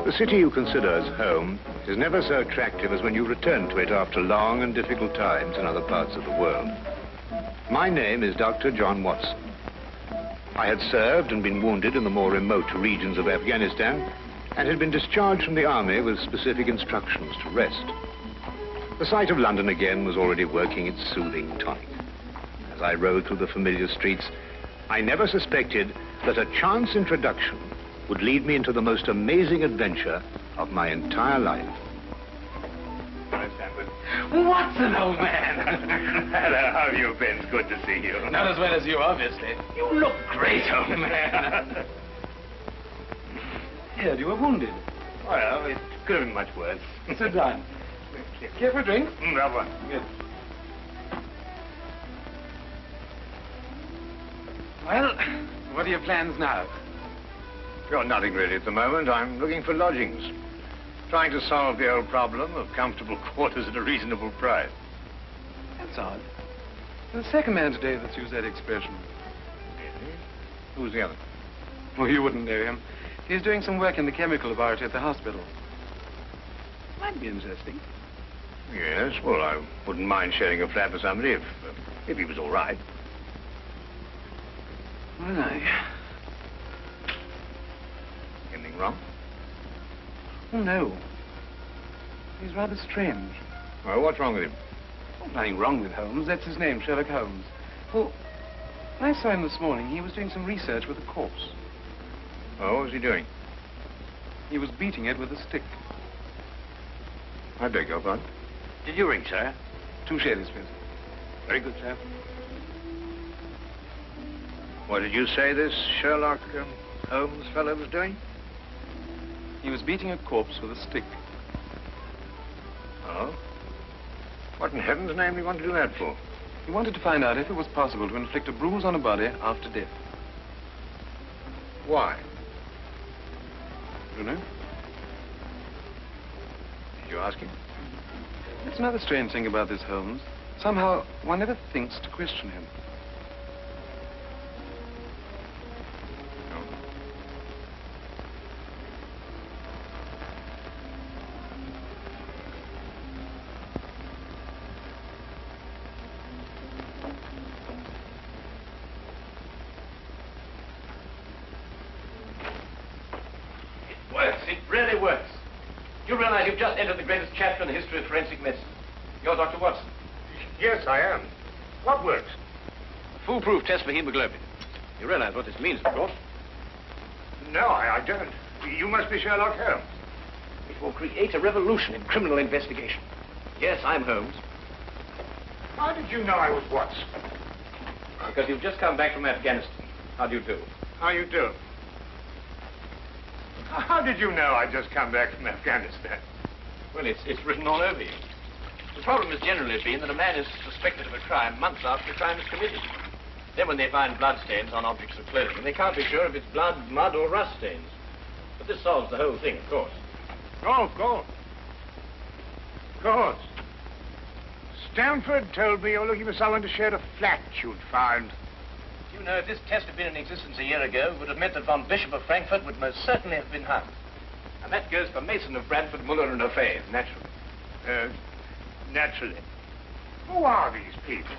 The city you consider as home is never so attractive as when you return to it after long and difficult times in other parts of the world. My name is Dr. John Watson. I had served and been wounded in the more remote regions of Afghanistan and had been discharged from the army with specific instructions to rest. The sight of London again was already working its soothing tonic. As I rode through the familiar streets, I never suspected that a chance introduction would lead me into the most amazing adventure of my entire life. Watson, old man! Hello, how have you been? It's good to see you. Not as well as you, obviously. You look great, old man. Heard you were wounded. Well, it could have been much worse. Sit down. Care for a drink? Have one. Good. Well, what are your plans now? Well, nothing really at the moment. I'm looking for lodgings. Trying to solve the old problem of comfortable quarters at a reasonable price. That's odd. There's the second man today that's used that expression. Really? Who's the other? Well, you wouldn't know him. He's doing some work in the chemical laboratory at the hospital. Might be interesting. Yes, well, I wouldn't mind sharing a flat with somebody if he was all right. Well, Anything wrong? Oh, no. He's rather strange. Well, what's wrong with him? Oh, nothing wrong with Holmes. That's his name, Sherlock Holmes. Well, I saw him this morning. He was doing some research with a corpse. Oh, what was he doing? He was beating it with a stick. I beg your pardon? Did you ring, sir? 2 shillings, please. Very good, sir. What did you say this Sherlock Holmes fellow was doing? He was beating a corpse with a stick. Oh? What in heaven's name do you want to do that for? He wanted to find out if it was possible to inflict a bruise on a body after death. Why? You know? Did you ask him? That's another strange thing about this Holmes. Somehow, one never thinks to question him. No. It works. It really works. You realize you've just entered the greatest chapter in the history of forensic medicine. You're Dr. Watson. Yes, I am. What works? Foolproof test for hemoglobin. You realize what this means, of course. No, I don't. You must be Sherlock Holmes. It will create a revolution in criminal investigation. Yes, I'm Holmes. How did you know I was Watson? Because you've just come back from Afghanistan. How do you do? How you do? How did you know I'd just come back from Afghanistan? Well, it's written all over you. The problem has generally been that a man is suspected of a crime months after the crime is committed. Then when they find bloodstains on objects of clothing, they can't be sure if it's blood, mud, or rust stains. But this solves the whole thing, of course. Oh, of course. Of course. Stamford told me you're looking for someone to share a flat you'd found. You know, if this test had been in existence a year ago, it would have meant that von Bishop of Frankfurt would most certainly have been hung. And that goes for Mason of Bradford, Muller, and O'Fay, naturally. Naturally. Who are these people?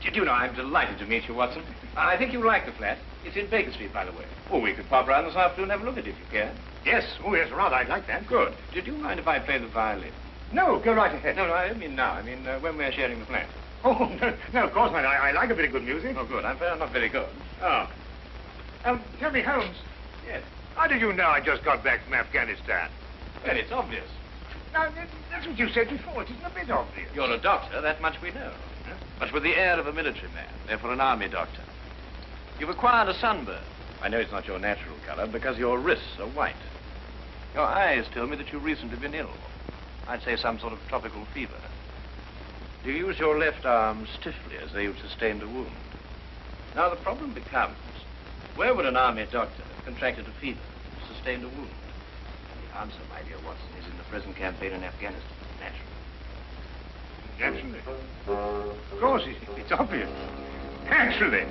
Did you know, I'm delighted to meet you, Watson. I think you'll like the flat. It's in Baker Street, by the way. Oh, we could pop around this afternoon and have a look at it if you care. Yes. Oh, yes, rather. I'd like that. Good. Did you mind if I play the violin? No, go right ahead. No, I mean now. I mean when we're sharing the flat. Oh, no, of course not. I like a bit of good music. Oh, good. I'm not very good. Oh. Tell me, Holmes. Yes. How did you know I just got back from Afghanistan? Well, it's obvious. Now, that's what you said before. It isn't a bit obvious. You're a doctor, that much we know. But with the air of a military man, therefore an army doctor. You've acquired a sunburn. I know it's not your natural color because your wrists are white. Your eyes tell me that you've recently been ill. I'd say some sort of tropical fever. You use your left arm stiffly as though you'd sustained a wound. Now the problem becomes, where would an army doctor have contracted a fever, sustained a wound? The answer, my dear Watson, is in the present campaign in Afghanistan, naturally. Naturally. Of course, it's obvious. Naturally.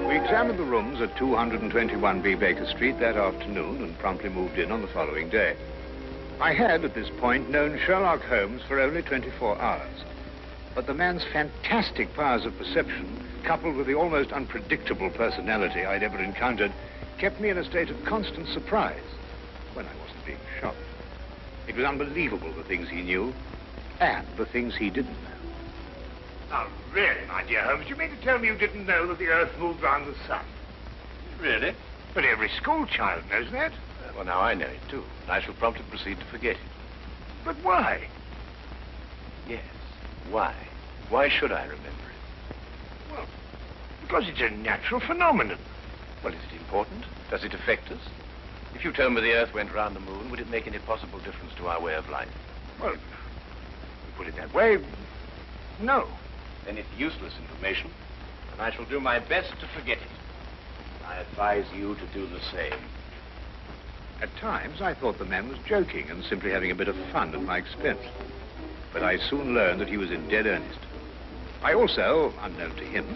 Weeks examined the rooms at 221B Baker Street that afternoon and promptly moved in on the following day. I had, at this point, known Sherlock Holmes for only 24 hours. But the man's fantastic powers of perception, coupled with the almost unpredictable personality I'd ever encountered, kept me in a state of constant surprise when I wasn't being shocked. It was unbelievable, the things he knew and the things he didn't know. Now, really, my dear Holmes, you mean to tell me you didn't know that the Earth moved round the sun? Really? But every schoolchild knows that. Well, now I know it, too. And I shall promptly proceed to forget it. But why? Yes. Why? Why should I remember it? Well, because it's a natural phenomenon. Well, is it important? Does it affect us? If you told me the Earth went round the moon, would it make any possible difference to our way of life? Well, you put it that way, no. Then it's useless information, and I shall do my best to forget it. I advise you to do the same. At times, I thought the man was joking and simply having a bit of fun at my expense. But I soon learned that he was in dead earnest. I also, unknown to him,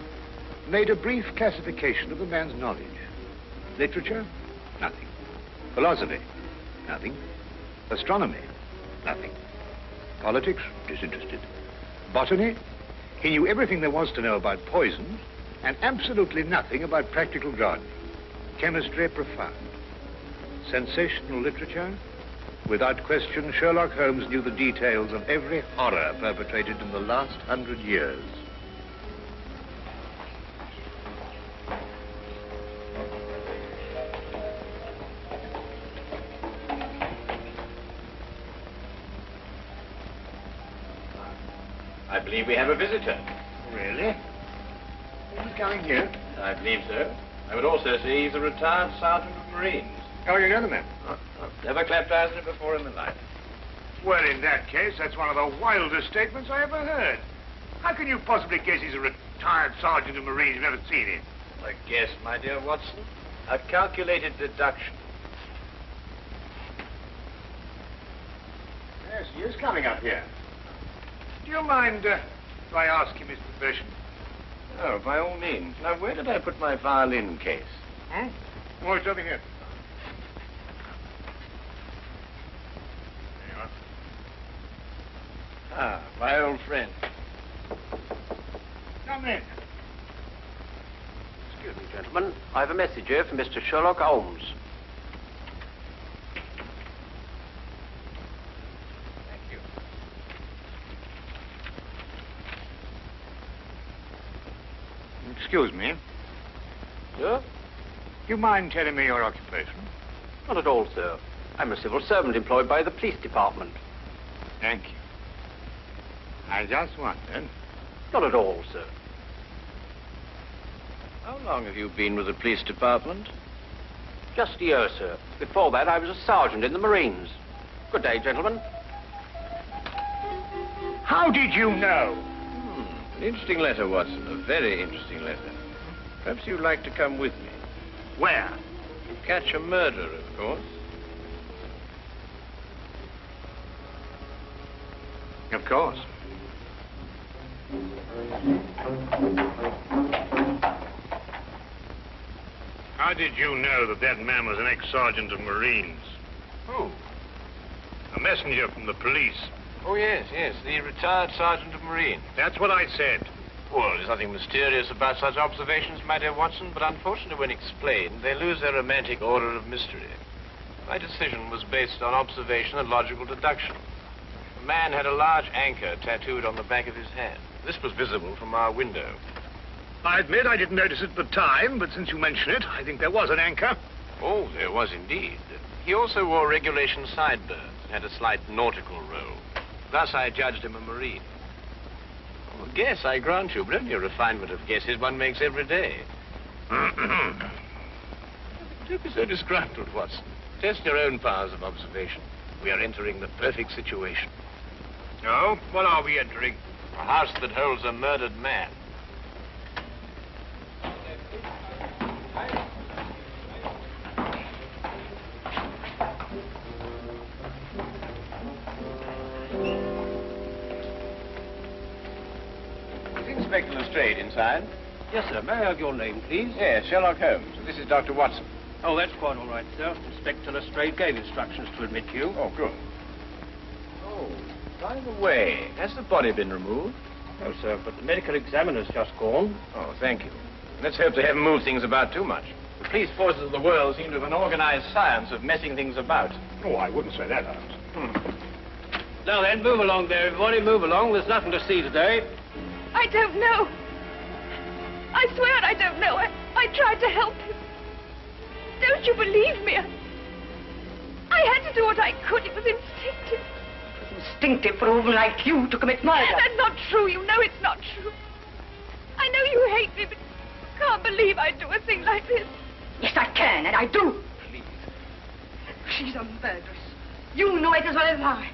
made a brief classification of the man's knowledge. Literature? Nothing. Philosophy? Nothing. Astronomy? Nothing. Politics? Disinterested. Botany? He knew everything there was to know about poisons and absolutely nothing about practical gardening. Chemistry? Profound. Sensational literature? Without question, Sherlock Holmes knew the details of every horror perpetrated in the last 100 years. I believe we have a visitor. Really? Who's coming here? I believe so. I would also say he's a retired sergeant of Marines. Oh, you know the man? I've never clapped eyes on him before in my life. Well, in that case, that's one of the wildest statements I ever heard. How can you possibly guess he's a retired sergeant of Marines? You've never seen him. A guess, my dear Watson. A calculated deduction. Yes, he is coming up here. Do you mind if I ask him his profession? Oh, by all means. Now, where did I put my violin case? Hmm? Oh, it's over here. There you are. Ah, my old friend. Come in. Excuse me, gentlemen. I have a message here from Mr. Sherlock Holmes. Thank you. Excuse me. Sir? Do you mind telling me your occupation? Not at all, sir. I'm a civil servant employed by the police department. Thank you. I just wondered. Not at all, sir. How long have you been with the police department? Just a year, sir. Before that, I was a sergeant in the Marines. Good day, gentlemen. How did you know? An interesting letter, Watson. A very interesting letter. Perhaps you'd like to come with me. Where? To catch a murderer, of course. Of course. How did you know that that man was an ex-sergeant of Marines? Who? A messenger from the police. Oh, yes, the retired sergeant of Marine. That's what I said. Well, there's nothing mysterious about such observations, my dear Watson, but unfortunately, when explained, they lose their romantic order of mystery. My decision was based on observation and logical deduction. The man had a large anchor tattooed on the back of his hand. This was visible from our window. I admit I didn't notice it at the time, but since you mention it, I think there was an anchor. Oh, there was indeed. He also wore regulation sideburns and had a slight nautical roll. Thus, I judged him a Marine. Oh, guess, I grant you, but only a refinement of guesses one makes every day. Don't be so disgruntled, Watson. Test your own powers of observation. We are entering the perfect situation. Oh, what are we entering? A house that holds a murdered man. Is Inspector Lestrade inside? Yes, sir. May I have your name, please? Yes, Sherlock Holmes. This is Dr. Watson. Oh, that's quite all right, sir. Inspector Lestrade gave instructions to admit you. Oh, good. Oh, by the way, has the body been removed? No, sir, but the medical examiner's just gone. Oh, thank you. Let's hope they haven't moved things about too much. The police forces of the world seem to have an organized science of messing things about. Oh, I wouldn't say that, Holmes. Now then, move along there, everybody. Move along. There's nothing to see today. I don't know. I swear I don't know. I tried to help him. Don't you believe me? I had to do what I could. It was instinctive. It was instinctive for a woman like you to commit murder. That's not true. You know it's not true. I know you hate me, but you can't believe I'd do a thing like this. Yes, I can, and I do. Please. She's a murderess. You know it as well as I.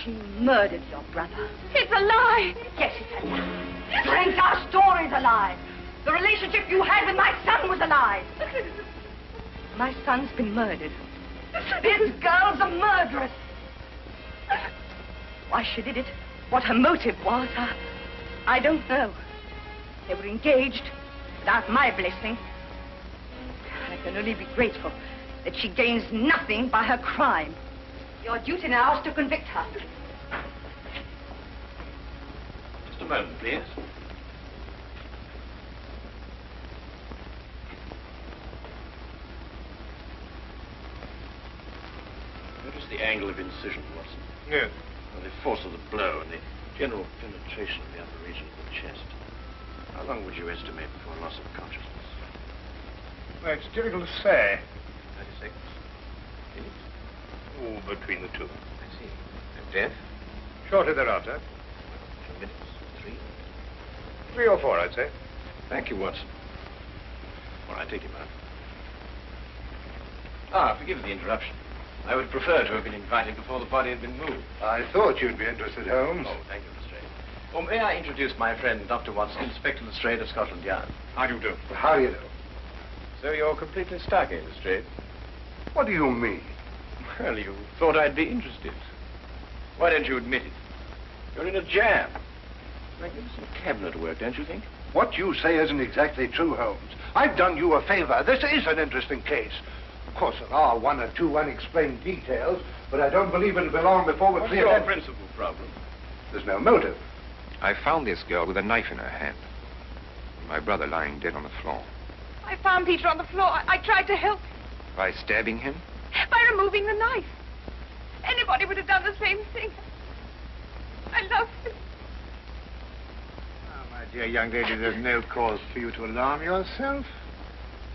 She murdered your brother. It's a lie. Yes, it's a lie. Your entire story's a lie. The relationship you had with my son was a lie. My son's been murdered. This girl's a murderess. Why she did it, what her motive was, I don't know. They were engaged without my blessing. I can only be grateful that she gains nothing by her crime. Your duty now is to convict her. Just a moment, please. Notice the angle of incision, Watson. Yes. Well, the force of the blow and the general penetration of the upper region of the chest. How long would you estimate before loss of consciousness? Well, it's difficult to say. 30 seconds. Minutes? Oh, between the two. I see. And death? Shortly thereafter. 2 minutes? 3? 3 or 4, I'd say. Thank you, Watson. All right, take him out. Forgive the interruption. I would prefer to have been invited before the body had been moved. I thought you'd be interested, Holmes. Oh, thank you, Lestrade. Oh, may I introduce my friend, Dr. Watson, Inspector Lestrade of Scotland Yard. How do you do? How do you do? So you're completely stuck, eh, Lestrade? What do you mean? Well, you thought I'd be interested. Why don't you admit it? You're in a jam. Magnificent cabinet work, don't you think? What you say isn't exactly true, Holmes. I've done you a favor. This is an interesting case. Of course, there are 1 or 2 unexplained details, but I don't believe it'll be long before we're What's clear. your principal problem? There's no motive. I found this girl with a knife in her hand. My brother lying dead on the floor. I found Peter on the floor. I tried to help him By stabbing him? by removing the knife. Anybody would have done the same thing. I love him. Oh, my dear young lady, there's no cause for you to alarm yourself.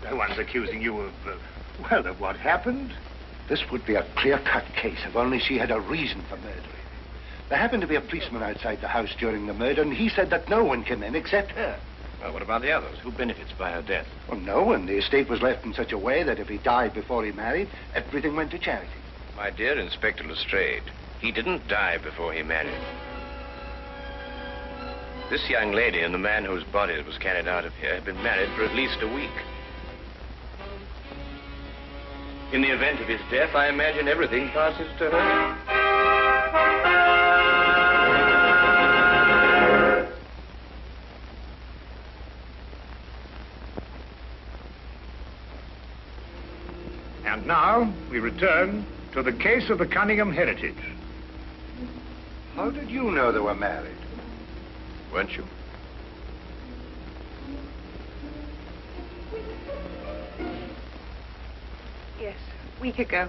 No one's accusing you of, of what happened. This would be a clear-cut case if only she had a reason for murdering him. There happened to be a policeman outside the house during the murder, and he said that no one came in except her. Well, what about the others? Who benefits by her death? Well, no one. The estate was left in such a way that if he died before he married, everything went to charity. My dear Inspector Lestrade, he didn't die before he married. This young lady and the man whose body was carried out of here had been married for at least a week. In the event of his death, I imagine everything passes to her. And now we return to the case of the Cunningham heritage. How did you know they were married? Weren't you? Yes, a week ago.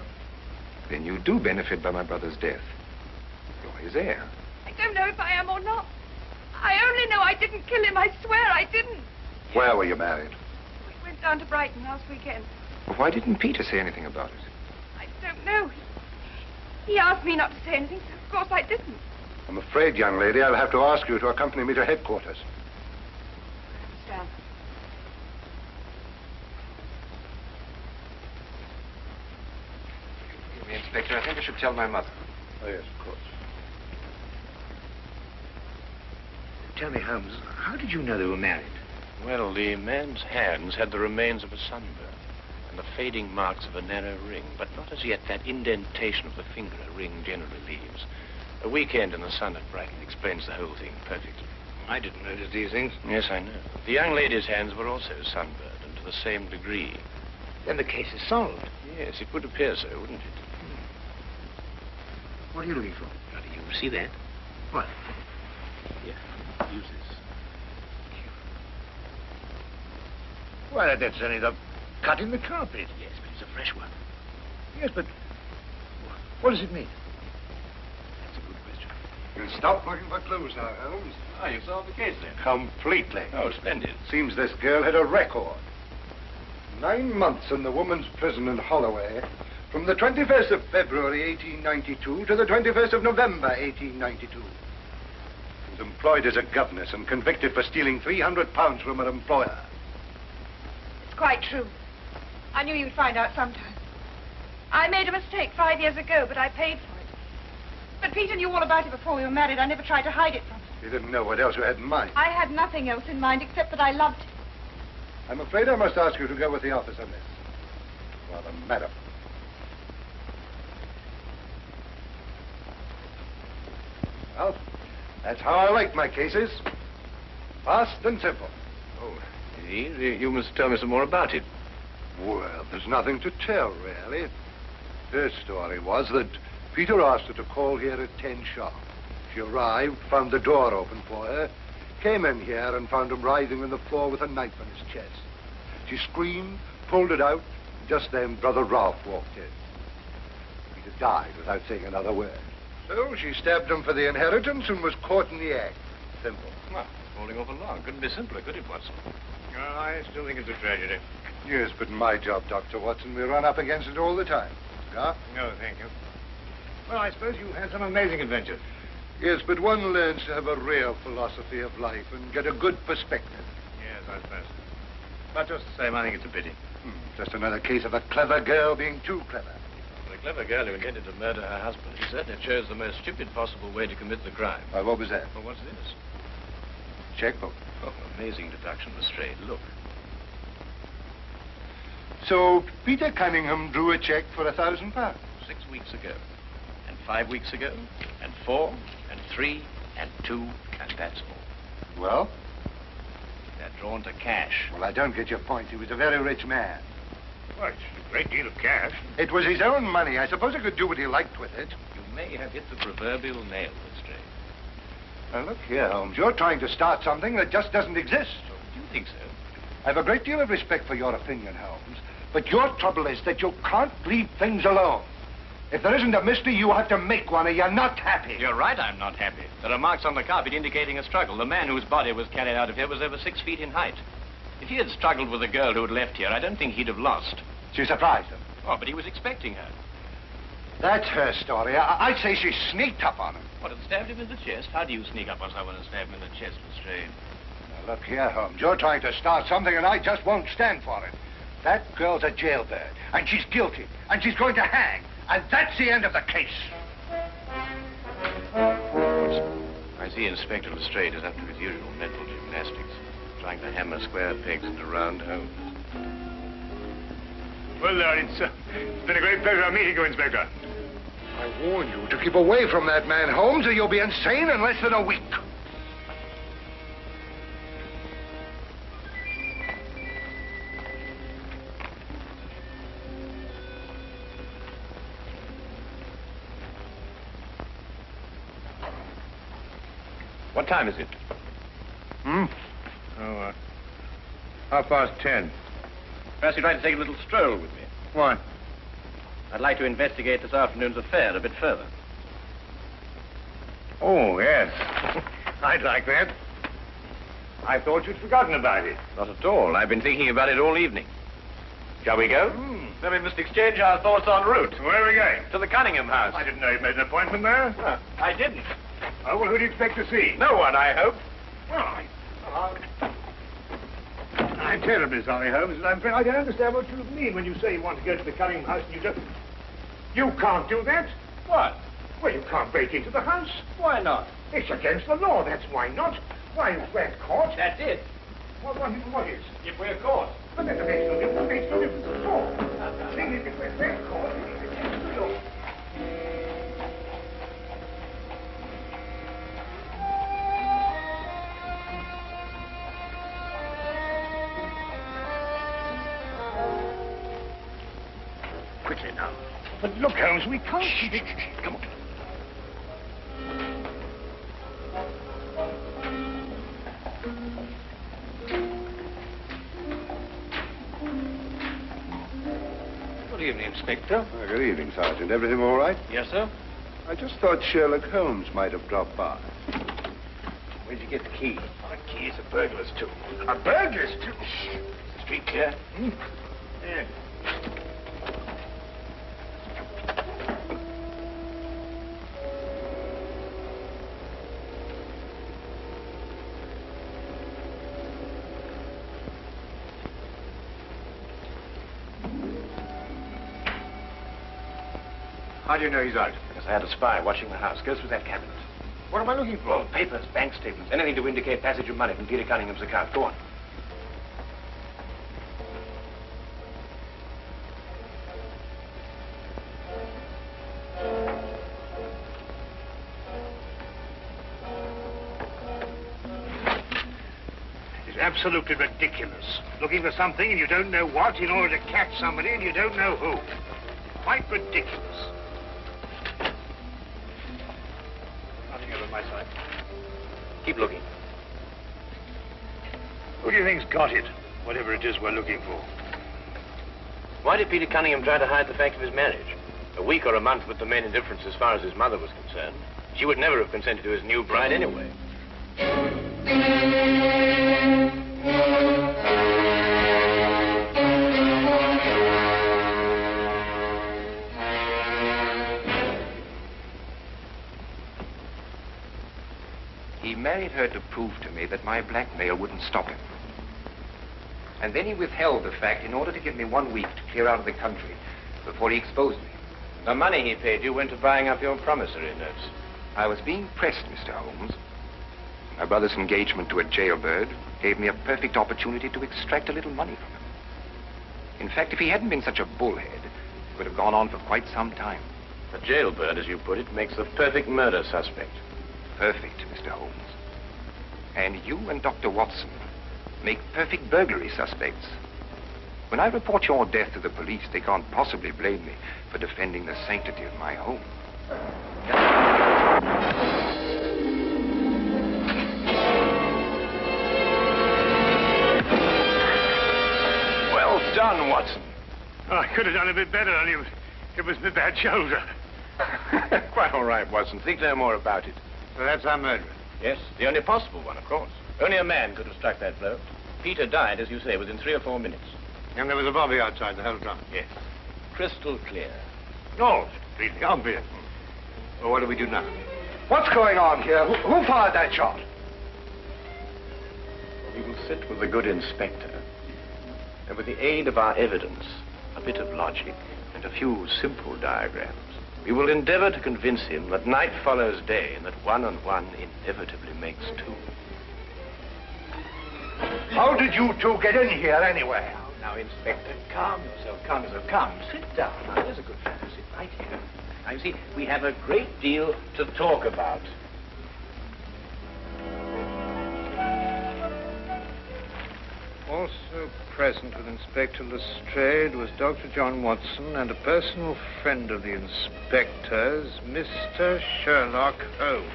Then you do benefit by my brother's death. You're his heir. I don't know if I am or not. I only know I didn't kill him. I swear I didn't. Where were you married? We went down to Brighton last weekend. Well, why didn't Peter say anything about it? I don't know. He asked me not to say anything, so of course I didn't. I'm afraid, young lady, I'll have to ask you to accompany me to headquarters. I understand. Excuse me, Inspector. I think I should tell my mother. Oh, yes, of course. Tell me, Holmes, how did you know they were married? Well, the man's hands had the remains of a sunburn and the fading marks of a narrow ring, but not as yet that indentation of the finger a ring generally leaves. A weekend in the sun at Brighton explains the whole thing perfectly. I didn't notice these things. Yes, I know. The young lady's hands were also sunburned, and to the same degree. Then the case is solved. Yes, it would appear so, wouldn't it? What are you looking for? How do you see that? What? Here, use this. Why, that's only the cut in the carpet. Yes, but it's a fresh one. Yes, but what does it mean? That's a good question. You'll stop looking for clues now, Holmes. Ah, you solved the case then? Completely. Oh, splendid. Seems this girl had a record. 9 months in the woman's prison in Holloway, from the 21st of February, 1892, to the 21st of November, 1892. She was employed as a governess and convicted for stealing £300 from her employer. It's quite true. I knew you'd find out sometime. I made a mistake 5 years ago, but I paid for it. But Peter knew all about it before we were married. I never tried to hide it from him. You didn't know what else you had in mind. I had nothing else in mind except that I loved him. I'm afraid I must ask you to go with the office on this. Rather, madam. Well, that's how I like my cases. Fast and simple. Oh, you must tell me some more about it. Well, there's nothing to tell, really. Her story was that Peter asked her to call here at 10 sharp. She arrived, found the door open for her, came in here and found him writhing on the floor with a knife in his chest. She screamed, pulled it out, and just then Brother Ralph walked in. Peter died without saying another word. So she stabbed him for the inheritance and was caught in the act. Simple. Well, holding off along. Couldn't be simpler, could it, Watson? Well, I still think it's a tragedy. Yes, but my job, Dr. Watson, we run up against it all the time. Yeah? No, thank you. Well, I suppose you've had some amazing adventures. Yes, but one learns to have a real philosophy of life and get a good perspective. Yes, I suppose. But just the same, I think it's a pity. Just another case of a clever girl being too clever. The clever girl who intended to murder her husband, he certainly chose the most stupid possible way to commit the crime. What was that? Well, what's this? Checkbook. Oh, amazing deduction, Lestrade. Look. So Peter Cunningham drew a check for £1,000. 6 weeks ago, and 5 weeks ago, and 4, and 3, and 2, and that's all. Well? They're drawn to cash. Well, I don't get your point. He was a very rich man. Well, it's a great deal of cash. It was his own money. I suppose he could do what he liked with it. You may have hit the proverbial nail, Lestrade. Now, look here, Holmes. You're trying to start something that just doesn't exist. Do you think so? I have a great deal of respect for your opinion, Holmes. But your trouble is that you can't leave things alone. If there isn't a mystery, you have to make one, or you're not happy. You're right, I'm not happy. There are marks on the carpet indicating a struggle. The man whose body was carried out of here was over 6 feet in height. If he had struggled with the girl who had left here, I don't think he'd have lost. She surprised him. Oh, but he was expecting her. That's her story. I'd say she sneaked up on him. What, and stabbed him in the chest? How do you sneak up on someone and stab him in the chest, Lestrade? Now, look here, Holmes. You're trying to start something, and I just won't stand for it. That girl's a jailbird, and she's guilty, and she's going to hang. And that's the end of the case. I see Inspector Lestrade is up to his usual mental gymnastics, trying to hammer square pegs into round holes. Well, Lord, it's been a great pleasure meeting you, Inspector. I warn you to keep away from that man, Holmes, or you'll be insane in less than a week. What time is it? Oh, 10:30. Perhaps you'd like to take a little stroll with me. Why? I'd like to investigate this afternoon's affair a bit further. Oh, yes. I'd like that. I thought you'd forgotten about it. Not at all. I've been thinking about it all evening. Shall we go? Then we must exchange our thoughts en route. Where are we going? To the Cunningham house. I didn't know you'd made an appointment there. I didn't. Oh, well, who do you expect to see? No one, I hope. Well, I'm terribly sorry, Holmes, but I'm afraid I don't understand what you mean when you say you want to go to the Cunningham house and you just... You can't do that. What? Well, you can't break into the house. Why not? It's against the law, that's why not. Why, if we're caught... That's it. What is? If we're caught. But that makes no difference. It makes no difference at all. The thing is, if we're caught, it's against the law. But look, Holmes, we can't keep it. Come on. Good evening, Inspector. Good evening, Sergeant. Everything all right? Yes, sir. I just thought Sherlock Holmes might have dropped by. Where'd you get the key? The key is a burglar's too. A burglar's too? Is the street clear? Yeah. How do you know he's out? Because I had a spy watching the house. Go through that cabinet. What am I looking for? Well, papers, bank statements, anything to indicate passage of money from Peter Cunningham's account. Go on. It's absolutely ridiculous. Looking for something and you don't know what in order to catch somebody and you don't know who. Quite ridiculous. Nothing over my side. Keep looking. Who do you think's got it? Whatever it is we're looking for. Why did Peter Cunningham try to hide the fact of his marriage? A week or a month would remain indifference as far as his mother was concerned. She would never have consented to his new bride anyway. He married her to prove to me that my blackmail wouldn't stop him. And then he withheld the fact in order to give me 1 week to clear out of the country before he exposed me. The money he paid you went to buying up your promissory notes. I was being pressed, Mr. Holmes. My brother's engagement to a jailbird gave me a perfect opportunity to extract a little money from him. In fact, if he hadn't been such a bullhead, it would have gone on for quite some time. A jailbird, as you put it, makes the perfect murder suspect. Perfect, Mr. Holmes. And you and Dr. Watson make perfect burglary suspects. When I report your death to the police, they can't possibly blame me for defending the sanctity of my home. Well done, Watson. Oh, I could have done a bit better, only it was my bad shoulder. Quite all right, Watson. Think no more about it. So that's our murderer. Yes, the only possible one, of course. Only a man could have struck that blow. Peter died, as you say, within 3 or 4 minutes. And there was a bobby outside the whole time. Yes. Crystal clear. No, it's completely obvious. Well, what do we do now? What's going on here? Who fired that shot? We will sit with the good inspector, and with the aid of our evidence, a bit of logic, and a few simple diagrams, we will endeavor to convince him that night follows day, and that 1 and 1 inevitably makes 2. How did you two get in here anyway? Now, Inspector, calm yourself, calm yourself. Come, sit down. Now, there's a good fellow. Sit right here. Now, you see, we have a great deal to talk about. Also present with Inspector Lestrade was Dr. John Watson and a personal friend of the inspector's, Mr. Sherlock Holmes.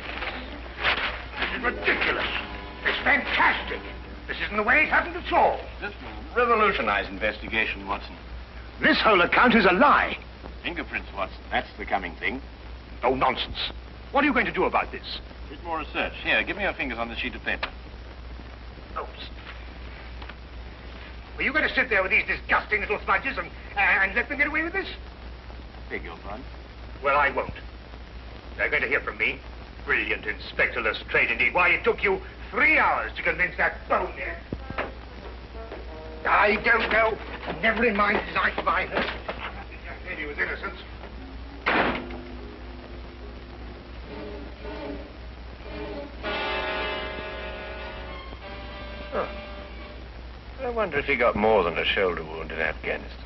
This is ridiculous. It's fantastic. This isn't the way it happened at all. This will revolutionize investigation, Watson. This whole account is a lie. Fingerprints, Watson. That's the coming thing. Oh, nonsense. What are you going to do about this? A bit more research. Here, give me your fingers on this sheet of paper. Oh, were you going to sit there with these disgusting little smudges and let them get away with this? Beg your pardon? Well, I won't. They're going to hear from me. Brilliant Inspector Lestrade, indeed. Why, it took you 3 hours to convince that bonehead. I don't know. Never in mind his eyes by her. He just said he was innocent. Oh. I wonder if he got more than a shoulder wound in Afghanistan.